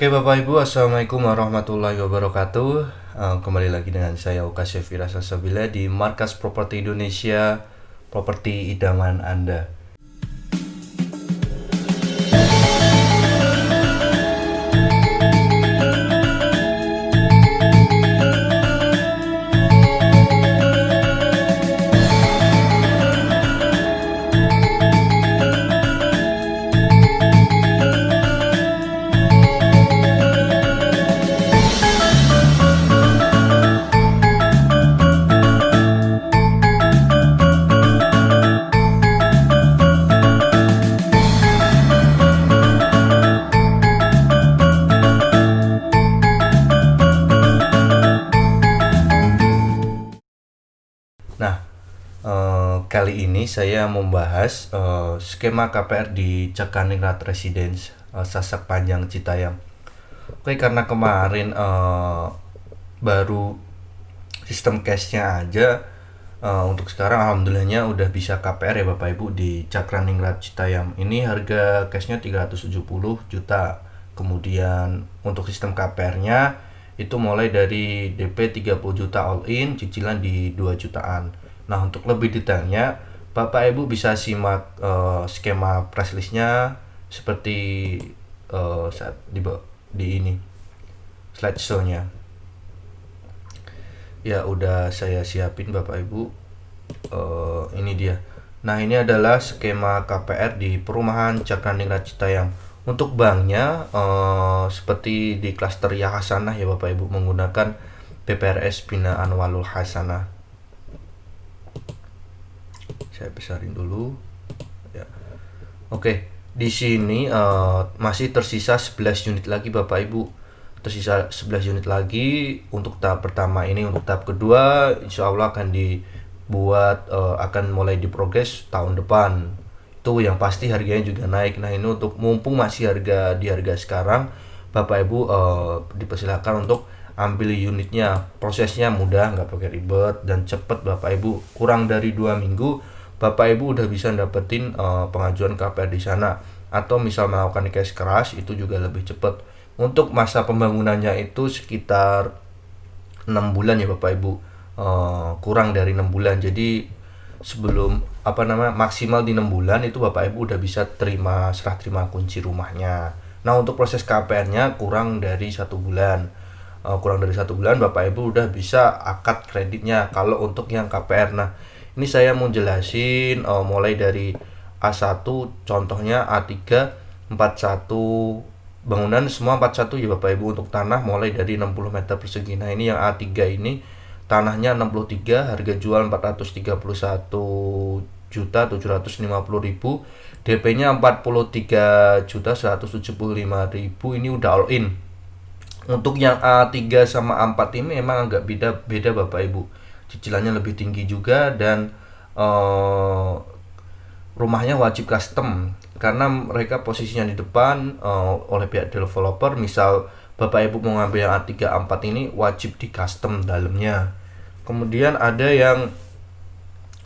Oke Bapak Ibu, Assalamualaikum warahmatullahi wabarakatuh. Kembali lagi dengan saya Oka Syafira Salsabila di Markas Properti Indonesia, properti idaman Anda. Nah, kali ini saya membahas skema KPR di Cekaningrat Residence, Sasak Panjang Citayam. Oke, karena kemarin baru sistem cashnya aja, untuk sekarang alhamdulillahnya udah bisa KPR ya Bapak Ibu di Cakraningrat Citayam. Ini harga cashnya 370 juta. Kemudian untuk sistem KPR-nya itu mulai dari DP 30 juta all in, cicilan di 2 jutaan. Nah, untuk lebih detailnya Bapak Ibu bisa simak skema press list-nya seperti saat di ini slideshow-nya. Ya udah saya siapin Bapak Ibu. Ini dia. Nah, ini adalah skema KPR di perumahan Cakraningrat Citayam. Untuk banknya seperti di klaster Ya Hasanah ya Bapak Ibu, menggunakan PPRS Binaan Walul Hasanah. Saya besarin dulu. Ya. Oke, di sini masih tersisa 11 unit lagi Bapak Ibu. Tersisa 11 unit lagi untuk tahap pertama ini. Untuk tahap kedua insya Allah akan dibuat, akan mulai diprogres tahun depan. Itu yang pasti harganya juga naik. Nah, ini untuk mumpung masih di harga sekarang, Bapak Ibu dipersilakan untuk ambil unitnya. Prosesnya mudah, nggak pakai ribet dan cepet Bapak Ibu. Kurang dari 2 minggu Bapak Ibu udah bisa dapetin pengajuan KPR di sana. Atau misal melakukan cash crush itu juga lebih cepat. Untuk masa pembangunannya itu sekitar 6 bulan ya Bapak Ibu. Kurang dari 6 bulan. Jadi sebelum maksimal di 6 bulan itu Bapak Ibu udah bisa serah terima kunci rumahnya. Nah, untuk proses KPR-nya kurang dari 1 bulan. Kurang dari 1 bulan Bapak Ibu udah bisa akad kreditnya kalau untuk yang KPR. Nah, ini saya mau jelasin mulai dari A1, contohnya A3, 41, bangunan semua 41 ya Bapak Ibu. Untuk tanah mulai dari 60 meter persegi. Nah, ini yang A3 ini tanahnya 63, harga jual 431.750.000, DP-nya 43.175.000. Ini udah all in. Untuk yang A3 sama A4 ini emang agak beda Bapak Ibu. Cicilannya lebih tinggi juga dan rumahnya wajib custom karena mereka posisinya di depan oleh pihak developer. Misal Bapak Ibu mau ngambil yang A3 A4 ini wajib di custom dalamnya. Kemudian ada yang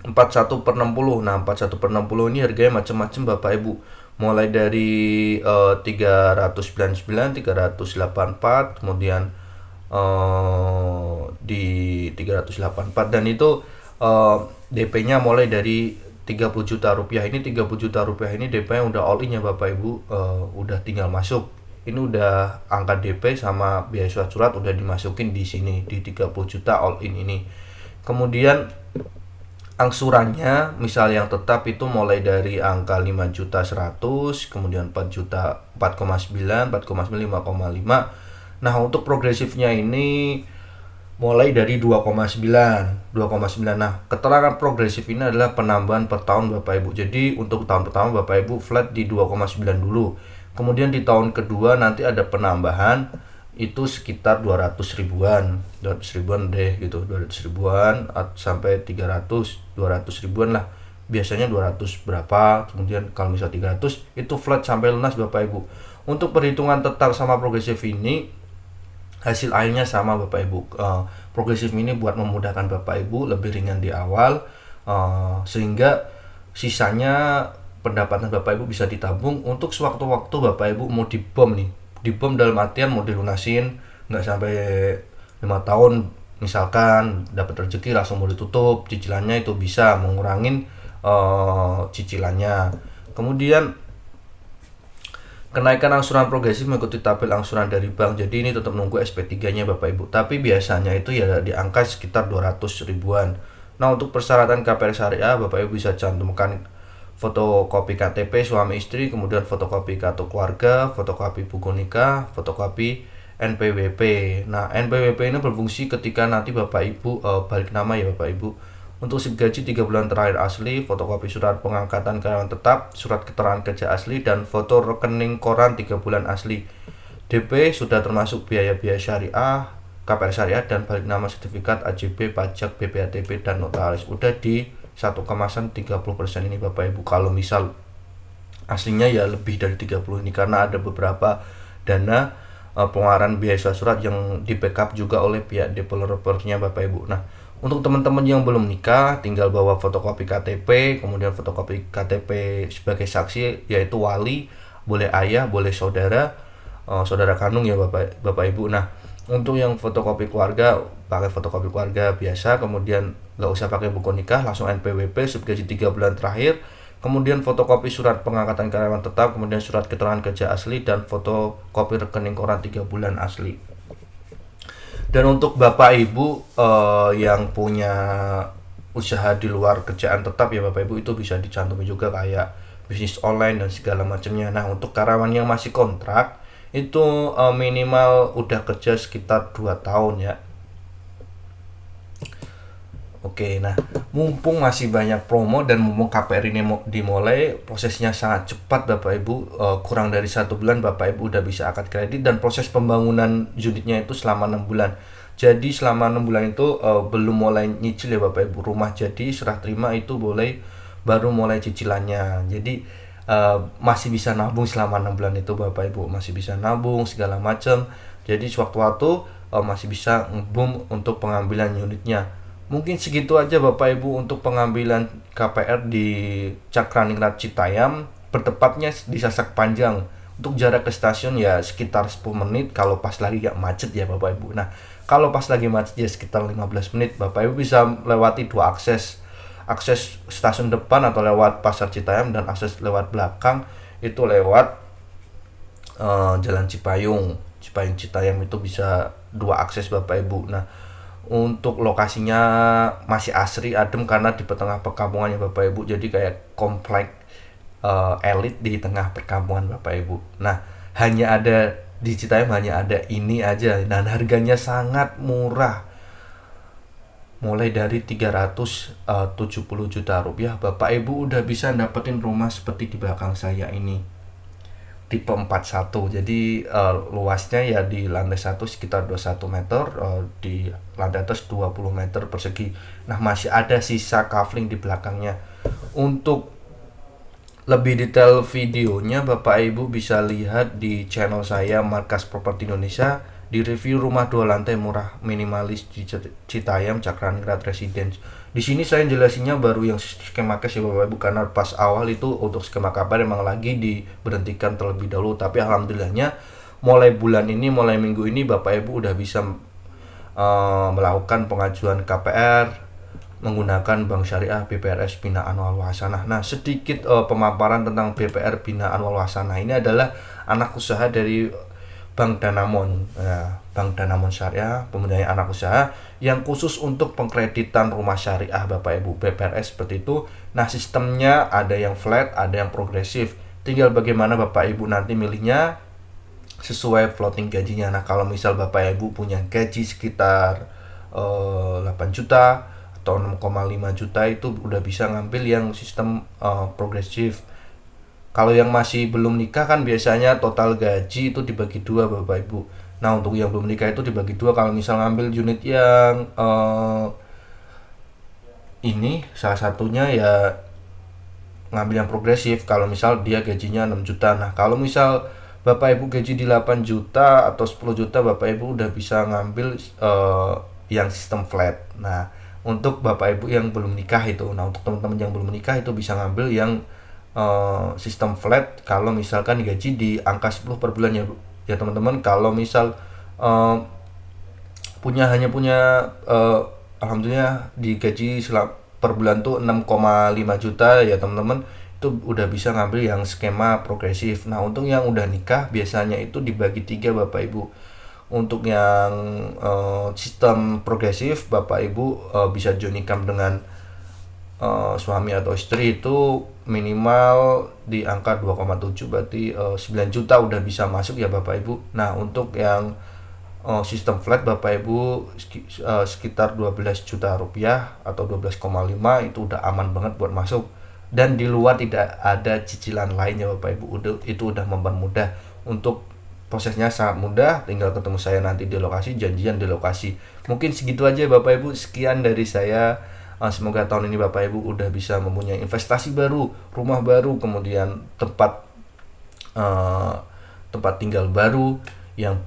41/60. Nah, 41/60 ini harganya macam-macam Bapak Ibu. Mulai dari 399, 384, kemudian di 384, dan itu DP-nya mulai dari 30 juta rupiah. Ini 30 juta rupiah ini DP-nya udah all in ya Bapak Ibu. Udah tinggal masuk. Ini udah angka DP sama biaya surat udah dimasukin di sini di 30 juta all in ini. Kemudian angsurannya misal yang tetap itu mulai dari angka 5.100.000, kemudian 4 juta, 4,9, 4,9, 5,5. Nah, untuk progresifnya ini mulai dari 2,9. Nah, keterangan progresif ini adalah penambahan per tahun Bapak Ibu. Jadi untuk tahun pertama Bapak Ibu flat di 2,9 dulu. Kemudian di tahun kedua nanti ada penambahan itu sekitar 200 ribuan. 200 ribuan deh gitu, 200 ribuan sampai 300, 200 ribuan lah. Biasanya 200 berapa, kemudian kalau misal 300 itu flat sampai lunas Bapak Ibu. Untuk perhitungan tetap sama progresif ini hasil akhirnya sama Bapak Ibu. Progresif ini buat memudahkan Bapak Ibu, lebih ringan di awal, sehingga sisanya pendapatan Bapak Ibu bisa ditabung untuk sewaktu-waktu Bapak Ibu mau dibom nih, Dibom dalam artian mau dilunasin nggak sampai 5 tahun, misalkan dapat rezeki langsung mau ditutup cicilannya, itu bisa mengurangin cicilannya. Kemudian kenaikan angsuran progresif mengikuti tabel angsuran dari bank. Jadi ini tetap nunggu SP3-nya Bapak Ibu. Tapi biasanya itu ya di angka sekitar 200 ribuan. Nah, untuk persyaratan KPR syariah Bapak Ibu bisa cantumkan fotokopi KTP suami istri, kemudian fotokopi kartu keluarga, fotokopi buku nikah, fotokopi NPWP. Nah, NPWP ini berfungsi ketika nanti Bapak Ibu balik nama ya Bapak Ibu. Untuk SIP gaji 3 bulan terakhir asli, fotokopi surat pengangkatan karyawan tetap, surat keterangan kerja asli, dan foto rekening koran 3 bulan asli. DP sudah termasuk biaya-biaya syariah, KPR syariah, dan balik nama sertifikat, AJB, pajak, BPATB, dan notaris. Udah di satu kemasan 30% ini Bapak Ibu. Kalau misal aslinya ya lebih dari 30 ini, karena ada beberapa dana pengeluaran biaya surat yang di backup juga oleh pihak developernya Bapak Ibu. Nah, untuk teman-teman yang belum nikah, tinggal bawa fotokopi KTP, kemudian fotokopi KTP sebagai saksi, yaitu wali, boleh ayah, boleh saudara, saudara kandung ya Bapak Ibu. Nah, untuk yang fotokopi keluarga, pakai fotokopi keluarga biasa, kemudian nggak usah pakai buku nikah, langsung NPWP, subgaji 3 bulan terakhir, kemudian fotokopi surat pengangkatan karyawan tetap, kemudian surat keterangan kerja asli, dan fotokopi rekening koran 3 bulan asli. Dan untuk Bapak Ibu yang punya usaha di luar kerjaan tetap ya Bapak Ibu, itu bisa dicantumkan juga kayak bisnis online dan segala macamnya. Nah, untuk karyawan yang masih kontrak itu minimal udah kerja sekitar 2 tahun ya. Oke, nah mumpung masih banyak promo dan mumpung KPR ini dimulai, prosesnya sangat cepat Bapak Ibu. Kurang dari 1 bulan Bapak Ibu udah bisa akad kredit, dan proses pembangunan unitnya itu selama 6 bulan. Jadi selama 6 bulan itu belum mulai nyicil ya Bapak Ibu. Rumah jadi serah terima itu boleh baru mulai cicilannya. Jadi masih bisa nabung selama 6 bulan itu Bapak Ibu, masih bisa nabung segala macam. Jadi sewaktu-waktu masih bisa ngebum untuk pengambilan unitnya. Mungkin segitu aja Bapak Ibu untuk pengambilan KPR di Cakraningrat Citayam, bertepatnya di Sasak Panjang. Untuk jarak ke stasiun ya sekitar 10 menit kalau pas lagi gak macet ya Bapak Ibu. Nah, kalau pas lagi macet ya sekitar 15 menit. Bapak Ibu bisa lewati dua akses. Akses stasiun depan atau lewat Pasar Citayam, dan akses lewat belakang itu lewat Jalan Cipayung. Cipayung Citayam itu bisa dua akses Bapak Ibu. Nah, untuk lokasinya masih asri, adem, karena di tengah perkampungan ya Bapak Ibu. Jadi kayak komplek elit di tengah perkampungan Bapak Ibu. Nah, hanya ada di Citayam, hanya ada ini aja, dan harganya sangat murah. Mulai dari 370 juta rupiah Bapak Ibu udah bisa dapetin rumah seperti di belakang saya ini, tipe 41. Jadi luasnya ya di lantai 1 sekitar 21 meter, di lantai atas 20 meter persegi. Nah, masih ada sisa kafling di belakangnya. Untuk lebih detail videonya Bapak Ibu bisa lihat di channel saya Markas Properti Indonesia, di review rumah 2 lantai murah minimalis di Citayam Cakraningrat Residence. Di sini saya jelasinnya baru yang skema cash ya Bapak Ibu, karena pas awal itu untuk skema KPR emang lagi diberhentikan terlebih dahulu. Tapi alhamdulillahnya mulai bulan ini, mulai minggu ini Bapak Ibu udah bisa melakukan pengajuan KPR menggunakan Bank Syariah BPRS Binaan Wal Hasanah. Nah, sedikit pemaparan tentang BPR Binaan Wal Hasanah. Ini adalah anak usaha dari Bank Danamon. Bank Danamon Syariah, pemberdayaan anak usaha yang khusus untuk pengkreditan rumah syariah Bapak Ibu, BPRS seperti itu. Nah, sistemnya ada yang flat, ada yang progresif. Tinggal bagaimana Bapak Ibu nanti milihnya sesuai floating gajinya. Nah, kalau misal Bapak Ibu punya gaji sekitar 8 juta atau 6,5 juta, itu udah bisa ngambil yang sistem progresif. Kalau yang masih belum nikah kan biasanya total gaji itu dibagi 2 Bapak Ibu. Nah, untuk yang belum nikah itu dibagi 2. Kalau misal ngambil unit yang ini salah satunya ya ngambil yang progresif. Kalau misal dia gajinya 6 juta. Nah, kalau misal Bapak Ibu gaji di 8 juta atau 10 juta, Bapak Ibu udah bisa ngambil yang sistem flat. Nah, untuk Bapak Ibu yang belum nikah itu, nah untuk teman-teman yang belum nikah itu bisa ngambil yang sistem flat kalau misalkan gaji di angka 10 per bulan ya ya teman-teman. Kalau misal eh, hanya punya alhamdulillah digaji per bulan tuh 6,5 juta ya teman-teman, itu udah bisa ngambil yang skema progresif. Nah untuk yang udah nikah biasanya itu dibagi tiga Bapak Ibu. Untuk yang sistem progresif Bapak Ibu bisa joint income dengan suami atau istri itu minimal di angka 2,7, berarti 9 juta udah bisa masuk ya Bapak Ibu. Nah untuk yang sistem flat Bapak Ibu sekitar 12 juta rupiah atau 12,5 itu udah aman banget buat masuk, dan di luar tidak ada cicilan lainnya Bapak Ibu. Itu udah mempermudah. Untuk prosesnya sangat mudah, tinggal ketemu saya nanti di lokasi, janjian di lokasi. Mungkin segitu aja Bapak Ibu, sekian dari saya. Semoga tahun ini Bapak Ibu udah bisa mempunyai investasi baru, rumah baru, kemudian eh, tempat tinggal baru yang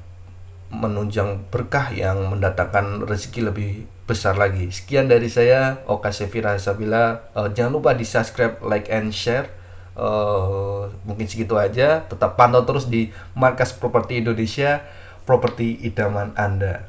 menunjang berkah, yang mendatangkan rezeki lebih besar lagi. Sekian dari saya, Oka Sefi Rahasabila. Jangan lupa di subscribe, like, and share. Mungkin segitu aja. Tetap pantau terus di Markas Properti Indonesia, properti idaman Anda.